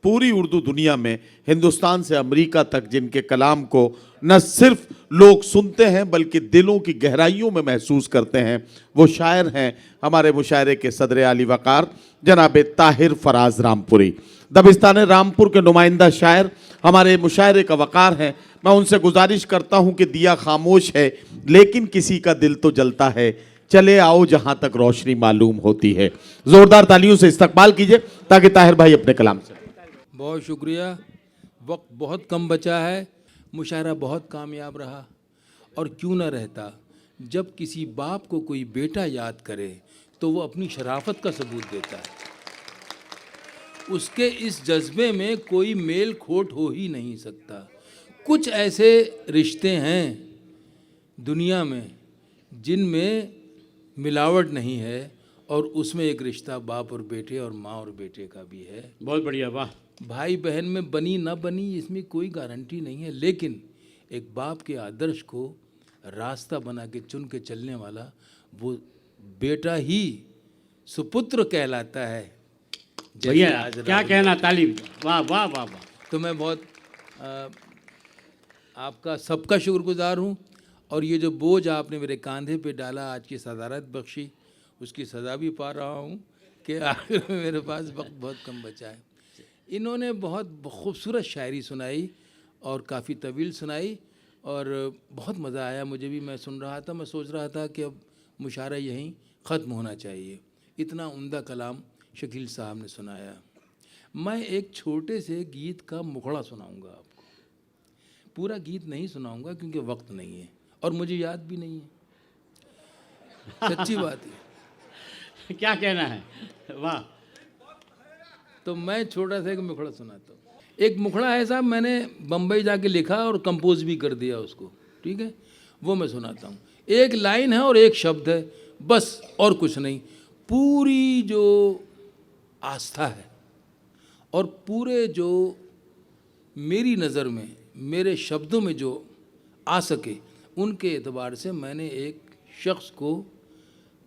पूरी उर्दू दुनिया में हिंदुस्तान से अमेरिका तक जिनके कलाम को न सिर्फ लोग सुनते हैं बल्कि दिलों की गहराइयों में महसूस करते हैं, वो शायर हैं हमारे मुशायरे के सदर आली वक़ार जनाब ताहिर फराज रामपुरी। दबिस्तान रामपुर के नुमाइंदा शायर हमारे मुशायरे का वक़ार हैं। मैं उनसे गुजारिश करता हूँ कि दिया खामोश है लेकिन किसी का दिल तो जलता है, चले आओ जहाँ तक रोशनी मालूम होती है। ज़ोरदार तालियों से इस्तकबाल कीजिए ताकि ताहिर भाई अपने कलाम से। बहुत शुक्रिया। वक्त बहुत कम बचा है, मुशायरा बहुत कामयाब रहा। और क्यों न रहता, जब किसी बाप को कोई बेटा याद करे तो वो अपनी शराफत का सबूत देता है। उसके इस जज्बे में कोई मेल खोट हो ही नहीं सकता। कुछ ऐसे रिश्ते हैं दुनिया में जिनमें मिलावट नहीं है, और उसमें एक रिश्ता बाप और बेटे और माँ और बेटे का भी है। बहुत बढ़िया, वाह। भाई बहन में बनी ना बनी इसमें कोई गारंटी नहीं है, लेकिन एक बाप के आदर्श को रास्ता बना के चुन के चलने वाला वो बेटा ही सुपुत्र कहलाता है। भैया क्या कहना, तालीम, वाह वाह वाह वाह। तो मैं बहुत आपका सबका शुक्रगुजार हूँ, और ये जो बोझ आपने मेरे कंधे पे डाला, आज की सदारत बख्शी, उसकी सज़ा भी पा रहा हूँ कि आखिर में मेरे पास वक्त बहुत कम बचा है। इन्होंने बहुत खूबसूरत शायरी सुनाई और काफ़ी तवील सुनाई, और बहुत मज़ा आया मुझे भी। मैं सुन रहा था, मैं सोच रहा था कि अब मुशायरा यहीं ख़त्म होना चाहिए। इतना उम्दा कलाम शकील साहब ने सुनाया। मैं एक छोटे से गीत का मुखड़ा सुनाऊंगा आपको। पूरा गीत नहीं सुनाऊंगा क्योंकि वक्त नहीं है और मुझे याद भी नहीं है, सच्ची बात है। क्या कहना है, वाह। तो मैं छोटा सा एक मुखड़ा सुनाता हूँ। एक मुखड़ा है साहब, मैंने बम्बई जाके लिखा और कंपोज भी कर दिया उसको, ठीक है, वो मैं सुनाता हूँ। एक लाइन है और एक शब्द है, बस, और कुछ नहीं। पूरी जो आस्था है और पूरे जो मेरी नज़र में मेरे शब्दों में जो आ सके, उनके एतबार से मैंने एक शख्स को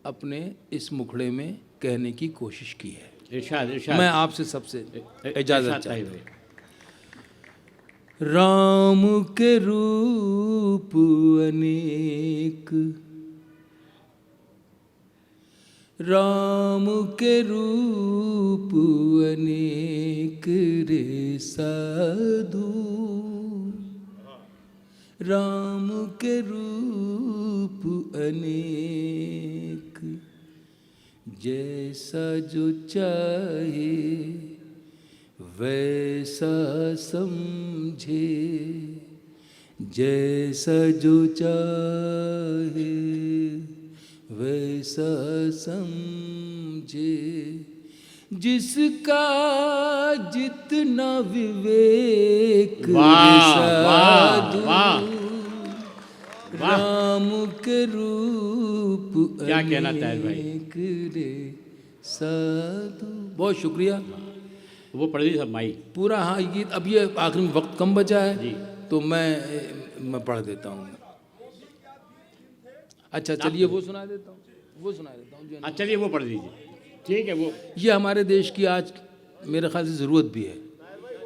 अपने इस मुखड़े में कहने की कोशिश की है। इरशाद, इरशाद। मैं आपसे सबसे इजाज़त चाहता हूँ। हूँ। राम के रूप अनेक, राम के रूप अनेक रे साधु, राम के रूप अनेक, जैसा जो चाहे वैसा समझे, जैसा जो चाहे वैसा समझे, जिसका जितना विवेक साधु, राम के रूप क्या कहना ताहिर भाई, रे साधु। बहुत शुक्रिया। वो पढ़ दी सब माई पूरा। हाँ, ये अब ये आखिर में वक्त कम बचा है जी, तो मैं पढ़ देता हूँ। अच्छा चलिए वो सुना देता हूँ, वो सुना देता हूँ। हाँ चलिए वो पढ़ दीजिए, ठीक है। वो ये हमारे देश की आज मेरे ख्याल से ज़रूरत भी है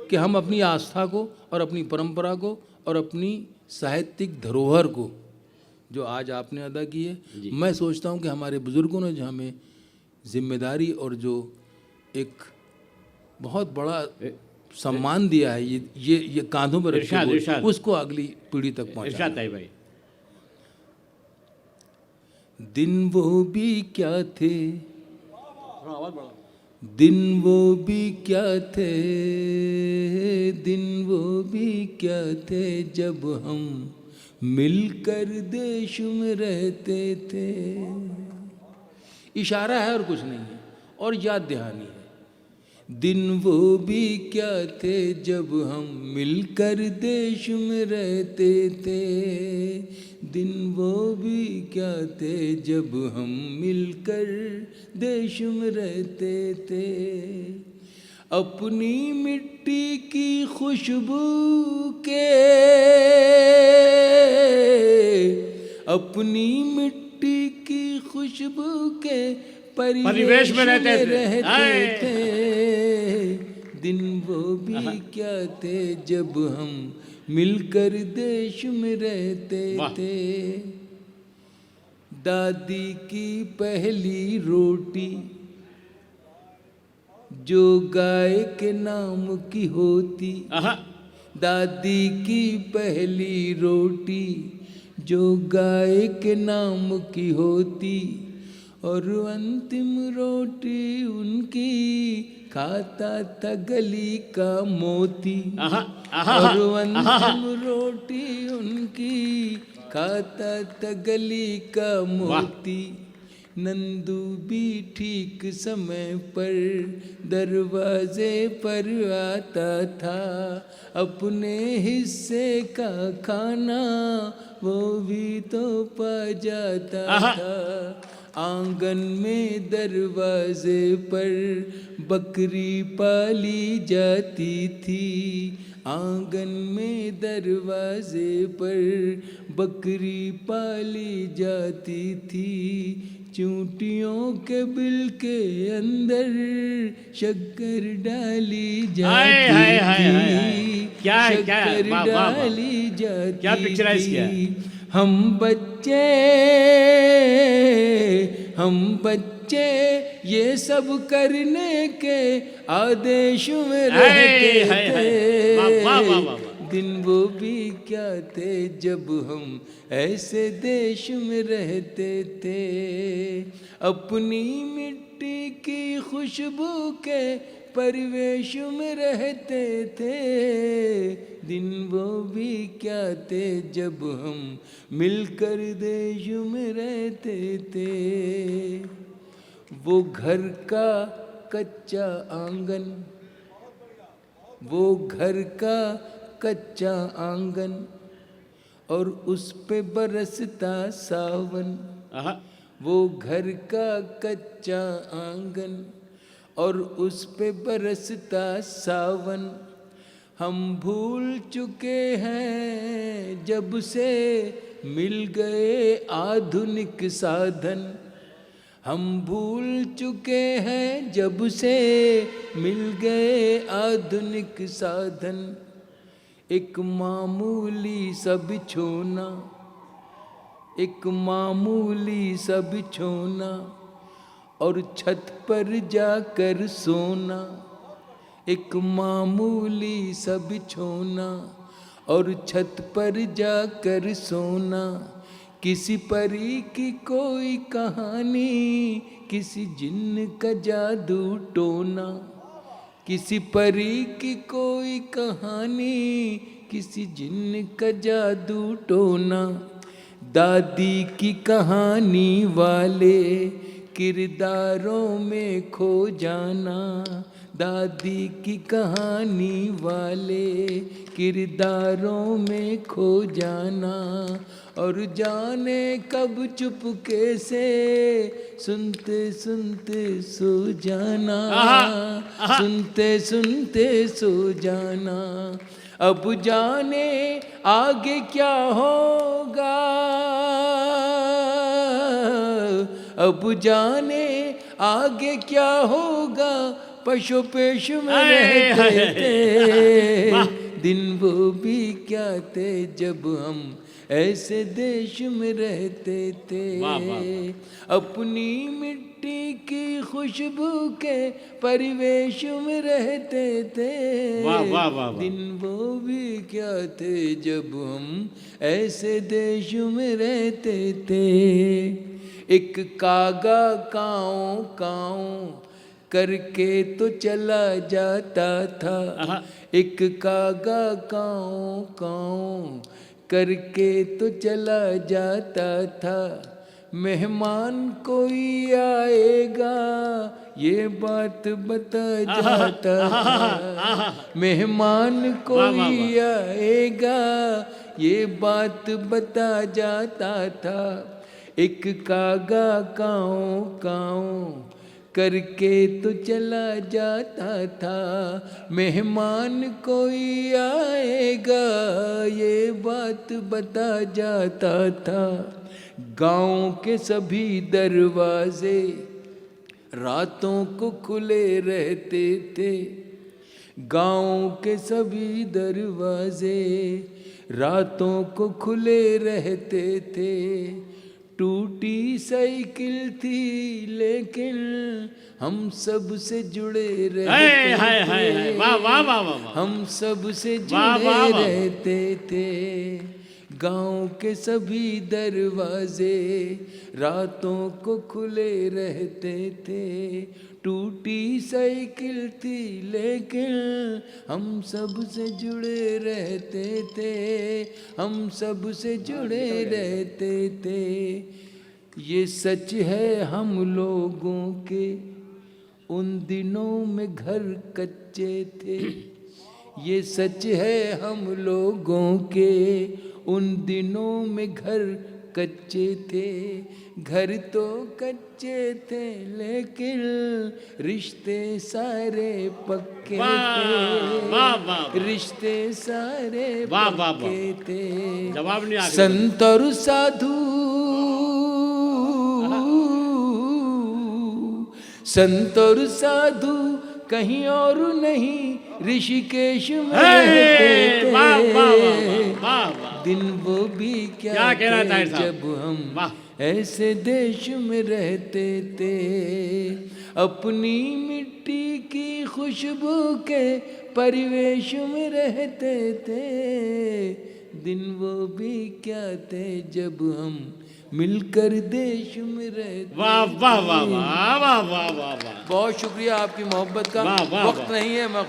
कि हम अपनी आस्था को और अपनी परंपरा को और अपनी साहित्यिक धरोहर को जो आज आपने अदा की है, मैं सोचता हूँ कि हमारे बुज़ुर्गों ने जो हमें जिम्मेदारी और जो एक बहुत बड़ा सम्मान दिया है, ये कांधों पर रखे हुए, उसको अगली पीढ़ी तक पहुँचाना। इरशाद भाई। दिन वो भी क्या थे, दिन वो भी क्या थे, दिन वो भी क्या थे, जब हम मिलकर देश में रहते थे। इशारा है और कुछ नहीं है, और याद दहानी है। दिन वो भी क्या थे जब हम मिलकर देश में रहते थे, दिन वो भी क्या थे जब हम मिलकर देश में रहते थे। अपनी मिट्टी की खुशबू के, अपनी मिट्टी की खुशबू के परिवेश में रहते थे। दिन वो भी क्या थे जब हम मिलकर देश में रहते वाह। थे। दादी की पहली रोटी जो गाय के नाम की होती, आहा, दादी की पहली रोटी जो गाय के नाम की होती, और अंतिम रोटी उनकी खाता था गली का मोती। आहा, आहा, और आहा, अंतिम रोटी उनकी खाता था गली का मोती। नंदू भी ठीक समय पर दरवाजे पर आता था, अपने हिस्से का खाना वो भी तो पा जाता था। आंगन में दरवाजे पर बकरी पाली जाती थी, आंगन में दरवाजे पर बकरी पाली जाती थी। चूंटियों के बिल के अंदर शक्कर डाली जाती हाय, हाय, हाय, हाय, हाय। थी, क्या है, क्या है? शक्कर वाह, वाह, वाह। डाली जाती क्या पिक्चराइज किया है? थी। हम बच्चे ये सब करने के आदेश में रहते हाय, हाय, हाय। वाह, वाह, वाह, वाह, थे। वाह। दिन वो भी क्या थे जब हम ऐसे देश में रहते थे, अपनी मिट्टी की खुशबू के परिवेश में रहते थे। दिन वो भी क्या थे जब हम मिलकर देश में रहते थे। वो घर का कच्चा आंगन, वो घर का कच्चा आंगन, और उस पे बरसता सावन। आहा, वो घर का कच्चा आंगन और उस पे बरसता सावन। हम भूल चुके हैं जब से मिल गए आधुनिक साधन, हम भूल चुके हैं जब से मिल गए आधुनिक साधन। एक मामूली सा बिछोना, एक मामूली सा बिछोना, और छत पर जाकर सोना। एक मामूली सा बिछोना और छत पर जाकर सोना। किसी परी की कोई कहानी, किसी जिन्न का जादू टोना। किसी परी की कोई कहानी, किसी जिन्न का जादू टोना। दादी की कहानी वाले किरदारों में खो जाना, दादी की कहानी वाले किरदारों में खो जाना। और जाने कब चुपके से सुनते सुनते सो जाना, सुनते सुनते सो जाना। अब जाने आगे क्या होगा, अब जाने आगे क्या होगा, पशु पेश में रहते थे। दिन वो भी क्या थे जब हम ऐसे देश में रहते थे। अपनी मिट्टी की खुशबू के परिवेश में रहते थे। दिन वो भी क्या थे जब हम ऐसे देश में रहते थे। एक कागा काऊ काऊ करके तो चला जाता था, एक कागा काऊ काऊ करके तो चला जाता था। मेहमान कोई आएगा ये बात बता जाता था, मेहमान कोई आएगा ये बात बता जाता था। एक कागा काऊ काऊ करके तो चला जाता था, मेहमान कोई आएगा ये बात बता जाता था। गाँव के सभी दरवाजे रातों को खुले रहते थे, गाँव के सभी दरवाजे रातों को खुले रहते थे। टूटी साइकिल थी लेकिन हम सब से जुड़े रहते थे। वाह वाह वाह वाह वाह। हम सब से वाह, जुड़े वाह, वाह। रहते थे। गाँव के सभी दरवाजे रातों को खुले रहते थे। टूटी साइकिल थी लेकिन हम सब से जुड़े रहते थे। हम सब से जुड़े रहते थे। ये सच है हम लोगों के उन दिनों में घर कच्चे थे। ये सच है हम लोगों के उन दिनों में घर कच्चे थे। घर तो कच्चे थे लेकिन रिश्ते सारे पक्के थे। रिश्ते सारे पक्के थे। जवाब नहीं आ गया। संत और साधु, संत और साधु कहीं और नहीं ऋषिकेश में रहते थे। दिन वो भी क्या थे जब हम ऐसे देश में रहते थे। अपनी मिट्टी की खुशबू के परिवेश में रहते थे। दिन वो भी क्या थे जब हम मिलकर देश में रहते। वाह वाह वाह वाह वाह वाह वाह। बहुत शुक्रिया आपकी मोहब्बत का। वाह, वाह, वक्त वाह। नहीं है, मैं